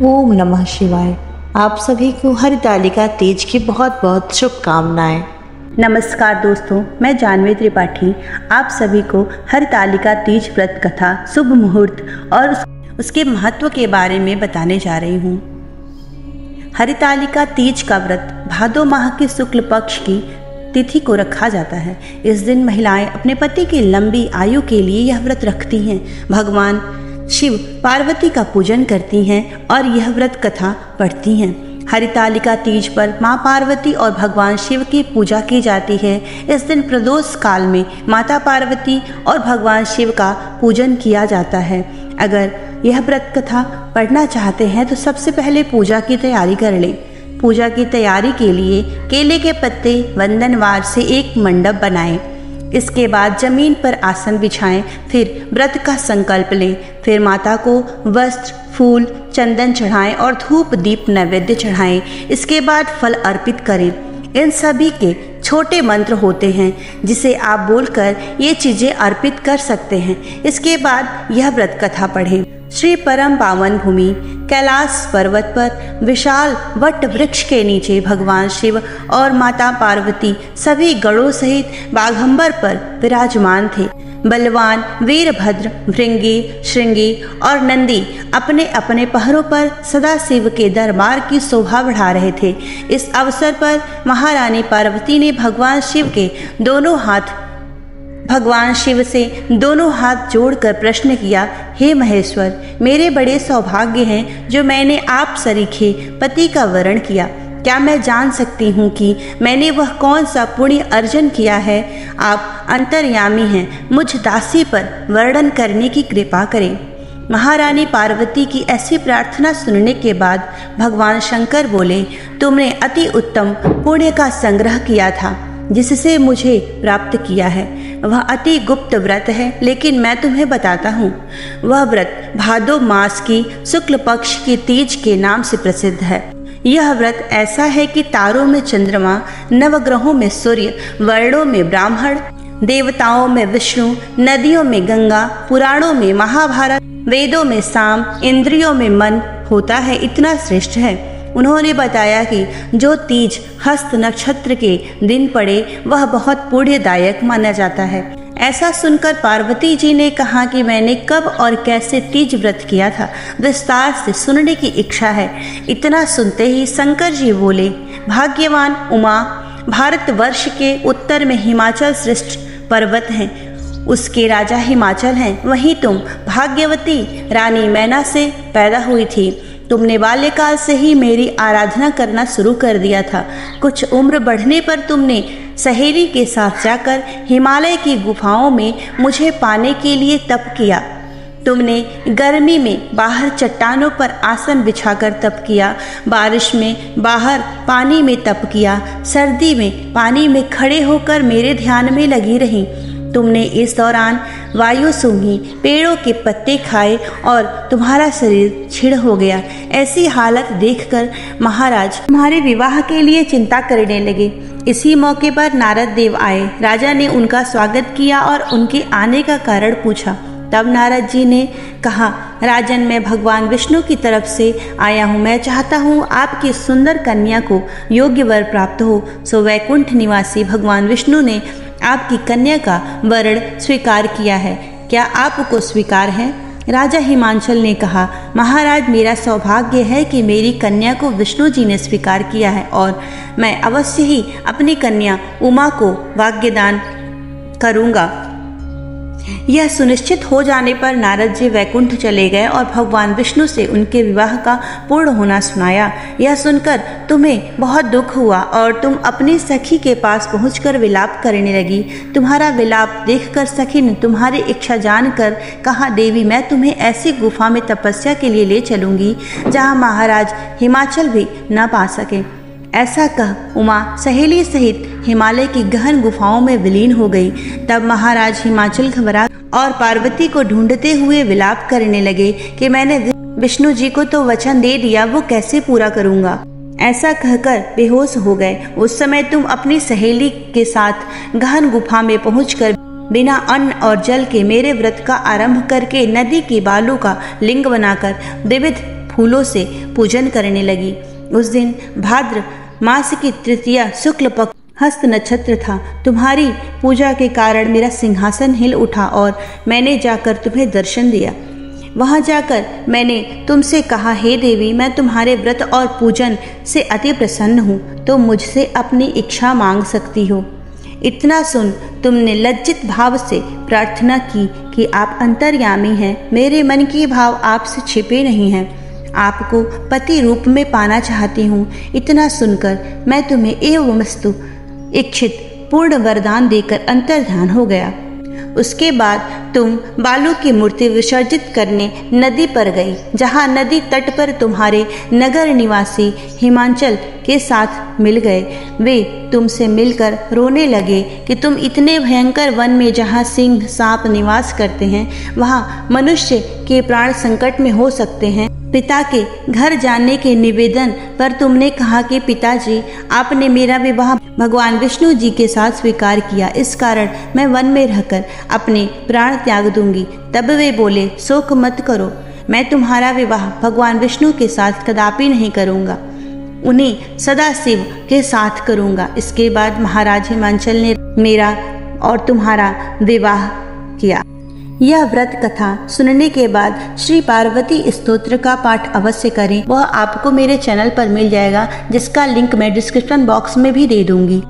ओम नमः शिवाय। आप सभी को हरितालिका तीज की बहुत बहुत शुभकामनाएं। नमस्कार दोस्तों, मैं जानवी त्रिपाठी आप सभी को हरितालिका तीज व्रत कथा, शुभ मुहूर्त और उसके महत्व के बारे में बताने जा रही हूँ। हरितालिका तीज का व्रत भादो माह के शुक्ल पक्ष की तिथि को रखा जाता है। इस दिन महिलाएं अपने पति की लंबी आयु के लिए यह व्रत रखती हैं। भगवान शिव पार्वती का पूजन करती हैं और यह व्रत कथा पढ़ती हैं। हरितालिका तीज पर माँ पार्वती और भगवान शिव की पूजा की जाती है। इस दिन प्रदोष काल में माता पार्वती और भगवान शिव का पूजन किया जाता है। अगर यह व्रत कथा पढ़ना चाहते हैं तो सबसे पहले पूजा की तैयारी कर लें। पूजा की तैयारी के लिए केले के पत्ते वंदनवार से एक मंडप बनाएं। इसके बाद जमीन पर आसन बिछाएं, फिर व्रत का संकल्प लें। फिर माता को वस्त्र, फूल, चंदन चढ़ाएं और धूप दीप नैवेद्य चढ़ाएं। इसके बाद फल अर्पित करें। इन सभी के छोटे मंत्र होते हैं जिसे आप बोलकर ये चीजें अर्पित कर सकते हैं। इसके बाद यह व्रत कथा पढ़ें। श्री परम पावन भूमि कैलाश पर्वत पर विशाल वट वृक्ष के नीचे भगवान शिव और माता पार्वती सभी गणों सहित बाघंबर पर विराजमान थे। बलवान वीरभद्र, भृंगी, श्रृंगी और नंदी अपने अपने पहरों पर सदा शिव के दरबार की शोभा बढ़ा रहे थे। इस अवसर पर महारानी पार्वती ने भगवान शिव से दोनों हाथ जोड़कर प्रश्न किया, हे महेश्वर, मेरे बड़े सौभाग्य हैं जो मैंने आप सरीखे पति का वरण किया। क्या मैं जान सकती हूँ कि मैंने वह कौन सा पुण्य अर्जन किया है? आप अंतर्यामी हैं, मुझ दासी पर वर्णन करने की कृपा करें। महारानी पार्वती की ऐसी प्रार्थना सुनने के बाद भगवान शंकर बोले, तुमने अति उत्तम पुण्य का संग्रह किया था जिससे मुझे प्राप्त किया है। वह अति गुप्त व्रत है, लेकिन मैं तुम्हें बताता हूँ। वह व्रत भादो मास की शुक्ल पक्ष की तीज के नाम से प्रसिद्ध है। यह व्रत ऐसा है कि तारों में चंद्रमा, नवग्रहों में सूर्य, वर्णों में ब्राह्मण, देवताओं में विष्णु, नदियों में गंगा, पुराणों में महाभारत, वेदों में साम, इंद्रियों में मन होता है। इतना श्रेष्ठ है। उन्होंने बताया कि जो तीज हस्त नक्षत्र के दिन पड़े वह बहुत पुण्यदायक माना जाता है। ऐसा सुनकर पार्वती जी ने कहा कि मैंने कब और कैसे तीज व्रत किया था, विस्तार से सुनने की इच्छा है। इतना सुनते ही शंकर जी बोले, भाग्यवान उमा, भारतवर्ष के उत्तर में हिमाचल श्रेष्ठ पर्वत हैं, उसके राजा हिमाचल हैं। वहीं तुम भाग्यवती रानी मैना से पैदा हुई थी। तुमने बाल्यकाल से ही मेरी आराधना करना शुरू कर दिया था। कुछ उम्र बढ़ने पर तुमने सहेली के साथ जाकर हिमालय की गुफाओं में मुझे पाने के लिए तप किया। तुमने गर्मी में बाहर चट्टानों पर आसन बिछाकर तप किया, बारिश में बाहर पानी में तप किया, सर्दी में पानी में खड़े होकर मेरे ध्यान में लगी रही। तुमने इस दौरान वायु सूंघी, पेड़ों के पत्ते खाए और तुम्हारा शरीर छिड़ हो गया। ऐसी हालत देखकर महाराज तुम्हारे विवाह के लिए चिंता करने लगे। इसी मौके पर नारद देव आए। राजा ने उनका स्वागत किया और उनके आने का कारण पूछा। तब नारद जी ने कहा, राजन, मैं भगवान विष्णु की तरफ से आया हूँ। मैं चाहता हूँ आपकी सुंदर कन्या को योग्य वर प्राप्त हो। सो वैकुंठ निवासी भगवान विष्णु ने आपकी कन्या का वरण स्वीकार किया है। क्या आपको स्वीकार है? राजा हिमाचल ने कहा, महाराज, मेरा सौभाग्य है कि मेरी कन्या को विष्णु जी ने स्वीकार किया है और मैं अवश्य ही अपनी कन्या उमा को वाग्यदान करूँगा। यह सुनिश्चित हो जाने पर नारद जी वैकुंठ चले गए और भगवान विष्णु से उनके विवाह का पूर्ण होना सुनाया। यह सुनकर तुम्हें बहुत दुख हुआ और तुम अपनी सखी के पास पहुंचकर विलाप करने लगी। तुम्हारा विलाप देखकर सखी ने तुम्हारी इच्छा जानकर कहा, देवी, मैं तुम्हें ऐसी गुफा में तपस्या के लिए ले चलूंगी जहाँ महाराज हिमाचल भी न पा सके। ऐसा कह उमा सहेली सहित हिमालय की गहन गुफाओं में विलीन हो गई। तब महाराज हिमाचल घबरा और पार्वती को ढूंढते हुए विलाप करने लगे कि मैंने विष्णु जी को तो वचन दे दिया, वो कैसे पूरा करूंगा। ऐसा कहकर बेहोश हो गए। उस समय तुम अपनी सहेली के साथ गहन गुफा में पहुंचकर बिना अन्न और जल के मेरे व्रत का आरंभ करके नदी की बालू का लिंग बनाकर विविध फूलों से पूजन करने लगी। उस दिन भाद्र मास की तृतीया शुक्ल पक्ष हस्त नक्षत्र था। तुम्हारी पूजा के कारण मेरा सिंहासन हिल उठा और मैंने जाकर तुम्हें दर्शन दिया। वहां जाकर मैंने तुमसे कहा, हे देवी, मैं तुम्हारे व्रत और पूजन से अति प्रसन्न हूँ, तो मुझसे अपनी इच्छा मांग सकती हो। इतना सुन तुमने लज्जित भाव से प्रार्थना की कि आप अंतर्यामी हैं, मेरे मन के भाव आपसे छिपे नहीं हैं, आपको पति रूप में पाना चाहती हूँ। इतना सुनकर मैं तुम्हें एवमस्तु इच्छित पूर्ण वरदान देकर अंतर्ध्यान हो गया। उसके बाद तुम बालू की मूर्ति विसर्जित करने नदी पर गई, जहाँ नदी तट पर तुम्हारे नगर निवासी हिमांचल के साथ मिल गए। वे तुमसे मिलकर रोने लगे कि तुम इतने भयंकर वन में, जहाँ सिंह सांप निवास करते हैं, वहाँ मनुष्य के प्राण संकट में हो सकते हैं। पिता के घर जाने के निवेदन पर तुमने कहा कि पिताजी, आपने मेरा विवाह भगवान विष्णु जी के साथ स्वीकार किया, इस कारण मैं वन में रहकर अपने प्राण त्याग दूंगी। तब वे बोले, शोक मत करो, मैं तुम्हारा विवाह भगवान विष्णु के साथ कदापि नहीं करूंगा, उन्हीं सदाशिव के साथ करूंगा। इसके बाद महाराज हिमांचल ने मेरा और तुम्हारा विवाह किया। यह व्रत कथा सुनने के बाद श्री पार्वती स्तोत्र का पाठ अवश्य करें। वह आपको मेरे चैनल पर मिल जाएगा, जिसका लिंक मैं डिस्क्रिप्शन बॉक्स में भी दे दूंगी।